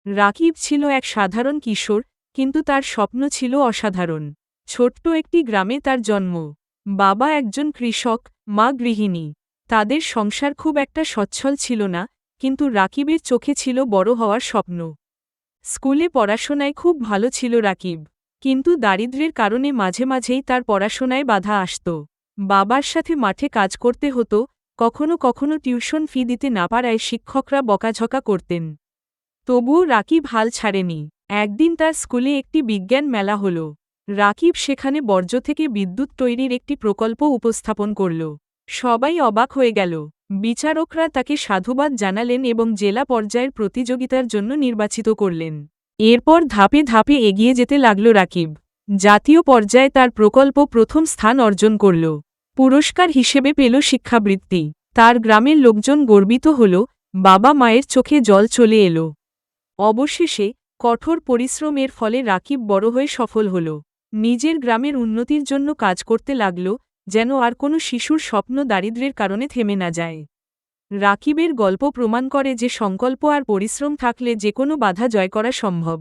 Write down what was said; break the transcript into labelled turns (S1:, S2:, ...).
S1: রাকিব ছিল এক সাধারণ কিশোর, কিন্তু তার স্বপ্ন ছিল অসাধারণ। ছোট্ট একটি গ্রামে তার জন্ম। বাবা একজন কৃষক, মা গৃহিণী। তাদের সংসার খুব একটা সচ্ছল ছিল না, কিন্তু রাকিবের চোখে ছিল বড় হওয়ার স্বপ্ন। স্কুলে পড়াশোনায় খুব ভালো ছিল রাকিব, কিন্তু দারিদ্র্যের কারণে মাঝে মাঝেই তার পড়াশোনায় বাধা আসত। বাবার সাথে মাঠে কাজ করতে হতো, কখনো কখনো টিউশন ফি দিতে না পারায় শিক্ষকরা বকাঝকা করতেন। তবুও রাকিব হাল ছাড়েনি। একদিন তার স্কুলে একটি বিজ্ঞান মেলা হল। রাকিব সেখানে বর্জ্য থেকে বিদ্যুৎ তৈরির একটি প্রকল্প উপস্থাপন করল। সবাই অবাক হয়ে গেল। বিচারকরা তাকে সাধুবাদ জানালেন এবং জেলা পর্যায়ের প্রতিযোগিতার জন্য নির্বাচিত করলেন। এরপর ধাপে ধাপে এগিয়ে যেতে লাগল রাকিব। জাতীয় পর্যায়ে তার প্রকল্প প্রথম স্থান অর্জন করল। পুরস্কার হিসেবে পেল শিক্ষাবৃত্তি। তার গ্রামের লোকজন গর্বিত হল, বাবা মায়ের চোখে জল চলে এলো। অবশেষে কঠোর পরিশ্রমের ফলে রাকিব বড় হয়ে সফল হল। নিজের গ্রামের উন্নতির জন্য কাজ করতে লাগল, যেন আর কোনো শিশুর স্বপ্ন দারিদ্র্যের কারণে থেমে না যায়। রাকিবের গল্প প্রমাণ করে যে সংকল্প আর পরিশ্রম থাকলে যে কোনো বাধা জয় করা সম্ভব।